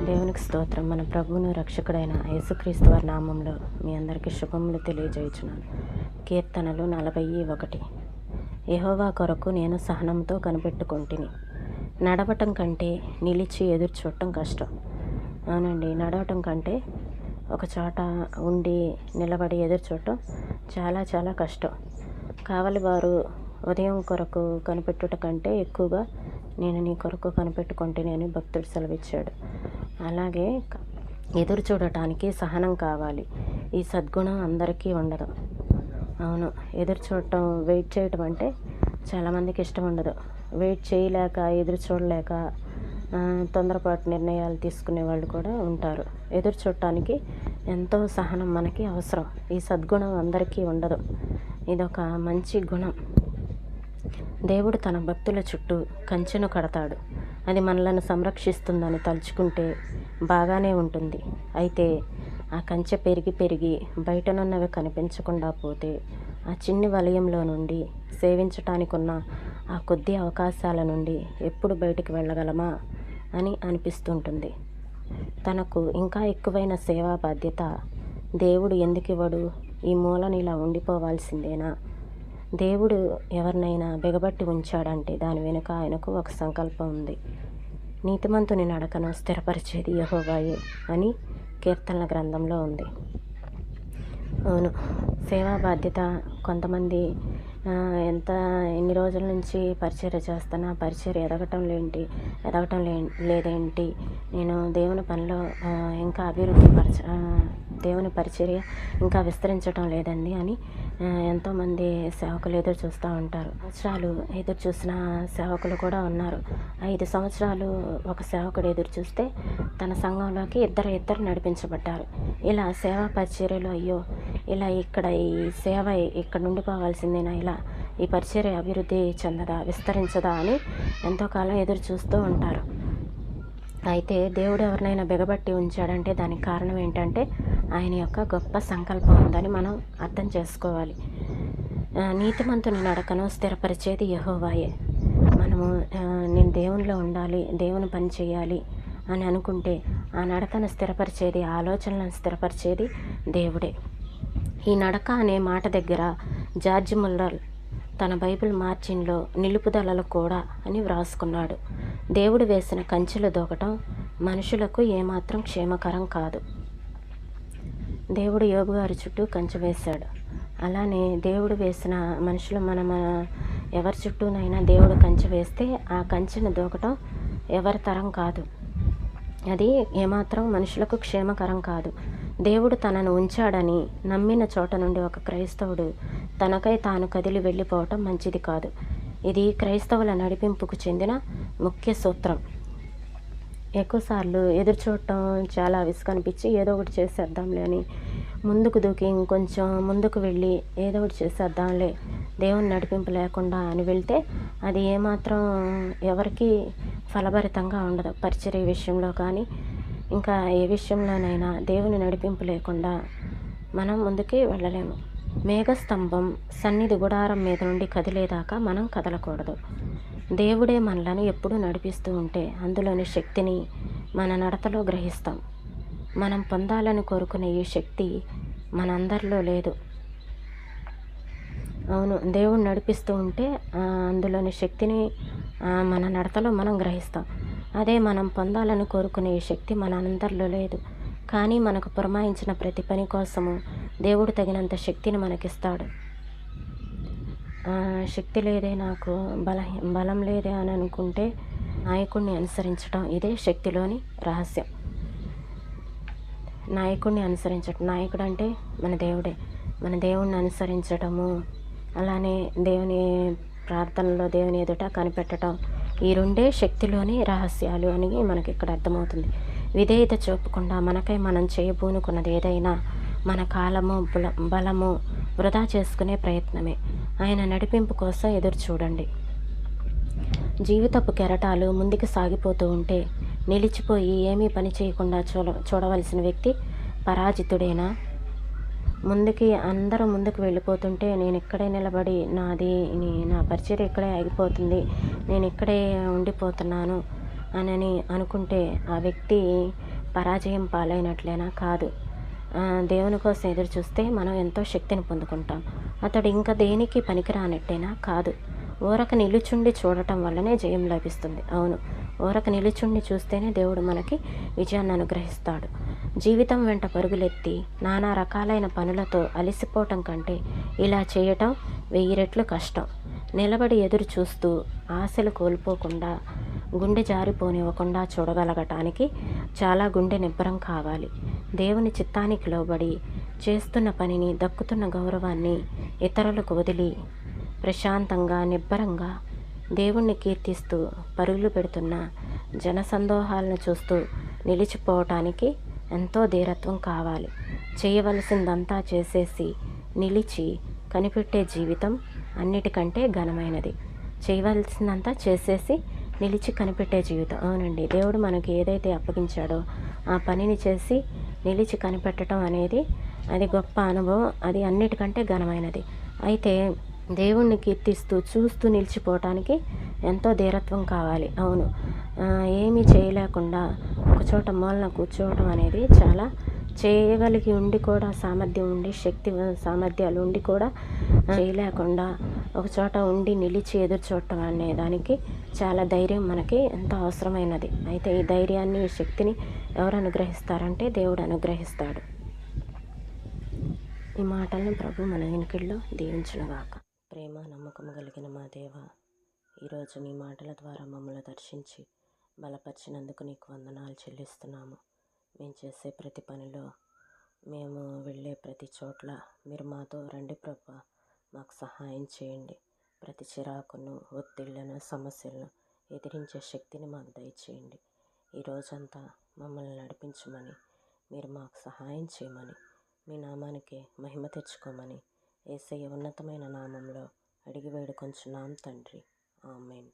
దేవునికి స్తోత్రం. మన ప్రభువును రక్షకుడైన యేసుక్రీస్తు వారి నామంలో మీ అందరికీ శుభములు తెలియజేయుచున్నాను. కీర్తనలు 41. యెహోవా కొరకు నేను సహనంతో కనిపెట్టుకొంటిని. నడవటం కంటే నిలిచి ఎదురు చూడటం కష్టం. అవునండి, నడవటం కంటే ఒక చోట ఉండి నిలబడి ఎదురు చూడటం చాలా చాలా కష్టం. కావలి వారు ఉదయం కొరకు కనిపెట్టుట కంటే ఎక్కువగా నేను నీ కొరకు కనిపెట్టుకుంటేనే అని భక్తుడు సెలవిచ్చాడు. అలాగే ఎదురు చూడటానికి సహనం కావాలి. ఈ సద్గుణం అందరికీ ఉండదు. అవును, ఎదురు చూడటం, వెయిట్ చేయటం అంటే చాలామందికి ఇష్టం ఉండదు. వెయిట్ చేయలేక, ఎదురు చూడలేక తొందరపాటు నిర్ణయాలు తీసుకునే వాళ్ళు కూడా ఉంటారు. ఎదురు చూడటానికి ఎంతో సహనం మనకి అవసరం. ఈ సద్గుణం అందరికీ ఉండదు. ఇదొక మంచి గుణం. దేవుడు తన భక్తుల చుట్టూ కంచెను కడతాడు. అది మనలను సంరక్షిస్తుందని తలుచుకుంటే బాగానే ఉంటుంది. అయితే ఆ కంచె పెరిగి బయటనున్నవి కనిపించకుండా పోతే ఆ చిన్ని వలయంలో నుండి సేవించటానికి ఉన్న ఆ కొద్ది అవకాశాల నుండి ఎప్పుడు బయటికి వెళ్ళగలమా అని అనిపిస్తుంటుంది. తనకు ఇంకా ఎక్కువైన సేవా బాధ్యత దేవుడు ఎందుకు ఇవ్వడు? ఈ మూలని ఇలా ఉండిపోవాల్సిందేనా? దేవుడు ఎవరినైనా బిగబట్టి ఉంచాడంటే దాని వెనుక ఆయనకు ఒక సంకల్పం ఉంది. నీతిమంతుని నడకను స్థిరపరిచేది యెహోవాయే అని కీర్తనల గ్రంథంలో ఉంది. అవును, సేవా బాధ్యత కొంతమంది ఎన్ని రోజుల నుంచి పరిచర్య చేస్తున్నా పరిచర్య ఎదగటం లేదేంటి, నేను దేవుని పనిలో ఇంకా దేవుని పరిచర్య ఇంకా విస్తరించడం లేదండి అని ఎంతోమంది సేవకులు ఎదురు చూస్తూ ఉంటారు. సంవత్సరాలు ఎదురు చూసిన సేవకులు కూడా ఉన్నారు. 5 సంవత్సరాలు ఒక సేవకుడు ఎదురు చూస్తే తన సంఘంలోకి ఇద్దరు నడిపించబడ్డారు. ఇలా సేవా పరిచర్యలో అయ్యో ఇలా ఇక్కడ ఈ సేవ ఇక్కడ ఉండిపోవాల్సిందేనా, ఇలా ఈ పరిచర్య అభివృద్ధి చెందదా, విస్తరించదా అని ఎంతో కాలం ఎదురు చూస్తూ ఉంటారు. అయితే దేవుడు ఎవరినైనా బిగబట్టి ఉంచాడంటే దానికి కారణం ఏంటంటే ఆయన యొక్క గొప్ప సంకల్పం ఉందని మనం అర్థం చేసుకోవాలి. నీతిమంతుని నడకను స్థిరపరిచేది యెహోవాయే. మనము నేను దేవునిలో ఉండాలి, దేవుని పని చేయాలి అని అనుకుంటే ఆ నడకను స్థిరపరిచేది, ఆలోచనలను స్థిరపరిచేది దేవుడే. ఈ నడక అనే మాట దగ్గర జార్జ్ ముల్లర్ తన బైబిల్ మార్జిన్లో నిలుపుదలలు కూడా అని వ్రాసుకున్నాడు. దేవుడు వేసిన కంచెలు దూకటం మనుషులకు ఏమాత్రం క్షేమకరం కాదు. దేవుడు యోబు గారి చుట్టూ కంచె వేశాడు. అలానే దేవుడు వేసిన మనుషులు ఎవరి చుట్టూనైనా దేవుడు కంచె వేస్తే ఆ కంచెను దూకటం ఎవరి తరం కాదు. అది ఏమాత్రం మనుషులకు క్షేమకరం కాదు. దేవుడు తనను ఉంచాడని నమ్మిన చోట నుండి ఒక క్రైస్తవుడు తనకై తాను కదిలి వెళ్ళిపోవటం మంచిది కాదు. ఇది క్రైస్తవుల నడిపింపుకు చెందిన ముఖ్య సూత్రం. ఎక్కువసార్లు ఎదురు చూడటం చాలా విసుగనిపించి ఏదో ఒకటి చేసేద్దాంలే అని ముందుకు దూకి ఇంకొంచెం ముందుకు వెళ్ళి ఏదో ఒకటి చేసేద్దాంలే దేవుని నడిపింపు లేకుండా అని వెళ్తే అది ఏమాత్రం ఎవరికి ఫలభరితంగా ఉండదు. పరిచర్య విషయంలో కానీ ఇంకా ఏ విషయంలోనైనా దేవుని నడిపింపు లేకుండా మనం ముందుకి వెళ్ళలేము. మేఘస్తంభం సన్నిధి గుడారం మీద నుండి కదిలేదాకా మనం కదలకూడదు. దేవుడే మనలను ఎప్పుడూ నడిపిస్తూ ఉంటే అందులోని శక్తిని మన నడతలో గ్రహిస్తాం. మనం పొందాలని కోరుకునే ఈ శక్తి మనందరిలో లేదు. అవును, దేవుడు నడిపిస్తూ ఉంటే అందులోని శక్తిని మన నడతలో మనం గ్రహిస్తాం. అదే మనం పొందాలని కోరుకునే ఈ శక్తి మనందరిలో లేదు. కానీ మనకు పురమాయించిన ప్రతి పని కోసము దేవుడు తగినంత శక్తిని మనకిస్తాడు. శక్తి లేదే, నాకు బలం లేదే అని అనుకుంటే నాయకుడిని అనుసరించడం ఇదే శక్తిలోని రహస్యం. నాయకుడిని అనుసరించడం, నాయకుడు అంటే మన దేవుడే. మన దేవుడిని అనుసరించటము, అలానే దేవుని ప్రార్థనలో దేవుని ఎదుట కనిపెట్టడం, ఈ రెండే శక్తిలోని రహస్యాలు అని మనకి ఇక్కడ అర్థమవుతుంది. విధేయత చూపకుండా మనకై మనం చేయబూనుకున్నది ఏదైనా మన కాలము బలము వృధా చేసుకునే ప్రయత్నమే. ఆయన నడిపింపు కోసం ఎదురు చూడండి. జీవితపు కెరటాలు ముందుకు సాగిపోతూ ఉంటే నిలిచిపోయి ఏమీ పని చేయకుండా చూడవలసిన వ్యక్తి పరాజితుడేనా? అందరూ ముందుకు వెళ్ళిపోతుంటే నేను ఇక్కడే నిలబడి నా పరిచర్య ఇక్కడే ఆగిపోతుంది, నేను ఇక్కడే ఉండిపోతున్నాను అని అనుకుంటే ఆ వ్యక్తి పరాజయం పాలైనట్లేనా? కాదు. దేవుని కోసం ఎదురు చూస్తే మనం ఎంతో శక్తిని పొందుకుంటాం. అతడు ఇంకా దేనికి పనికిరానట్టేనా? కాదు. ఊరక నిలుచుండి చూడటం వల్లనే జయం లభిస్తుంది. అవును, ఊరక నిలుచుండి చూస్తేనే దేవుడు మనకి విజయాన్ని అనుగ్రహిస్తాడు. జీవితం వెంట పరుగులెత్తి నానా రకాలైన పనులతో అలసిపోవటం కంటే ఇలా చేయటం 1000 రెట్లు కష్టం. నిలబడి ఎదురు చూస్తూ ఆశలు కోల్పోకుండా, గుండె జారిపోనివ్వకుండా చూడగలగటానికి చాలా గుండె నిబ్బరం కావాలి. దేవుని చిత్తానికి లోబడి చేస్తున్న పనిని, దక్కుతున్న గౌరవాన్ని ఇతరులకు వదిలి ప్రశాంతంగా, నిబ్బరంగా దేవుణ్ణి కీర్తిస్తూ పరుగులు పెడుతున్న జనసందోహాలను చూస్తూ నిలిచిపోవటానికి ఎంతో ధీరత్వం కావాలి. చేయవలసిందంతా చేసేసి నిలిచి కనిపెట్టే జీవితం అన్నిటికంటే ఘనమైనది. చేయవలసిందంతా చేసేసి నిలిచి కనిపెట్టే జీవితం. అవునండి, దేవుడు మనకి ఏదైతే అప్పగించాడో ఆ పనిని చేసి నిలిచి కనిపెట్టడం అనేది అది గొప్ప అనుభవం. అది అన్నిటికంటే ఘనమైనది. అయితే దేవుణ్ణి కీర్తిస్తూ చూస్తూ నిలిచిపోవటానికి ఎంతో ధీరత్వం కావాలి. అవును, ఏమీ చేయలేకుండా ఒకచోట మూలన కూర్చోవటం అనేది చాలా చేయగలిగి ఉండి కూడా, సామర్థ్యం ఉండి, శక్తి సామర్థ్యాలు ఉండి కూడా చేయలేకుండా ఒకచోట ఉండి నిలిచి ఎదురు చూడటం అనే దానికి చాలా ధైర్యం మనకి ఎంతో అవసరమైనది. అయితే ఈ ధైర్యాన్ని, ఈ శక్తిని ఎవరు అనుగ్రహిస్తారంటే దేవుడు అనుగ్రహిస్తాడు. ఈ మాటలను ప్రభు మన వెనుకల్లో దీవించునుగాక. ప్రేమ నమ్మకం కలిగిన మా దేవ, ఈరోజు నీ మాటల ద్వారా మమ్మల్ని దర్శించి బలపరిచినందుకు నీకు వందనాలు చెల్లిస్తున్నాము. మేము చేసే ప్రతి పనిలో, మేము వెళ్ళే ప్రతి చోట్ల మీరు మాతో రండి ప్రభా, మాకు సహాయం చేయండి. ప్రతి చిరాకును, ఒత్తిళ్లను, సమస్యలను ఎదిరించే శక్తిని మాకు దయచేయండి. ఈ రోజంతా మమ్మల్ని నడిపించమని, మీరు మాకు సహాయం చేయమని, మీ నామానికి మహిమ తెచ్చుకోమని యేసయ్య ఉన్నతమైన నామంలో అడిగి వేడుకొంచున్నాం తండ్రి. ఆమేన్.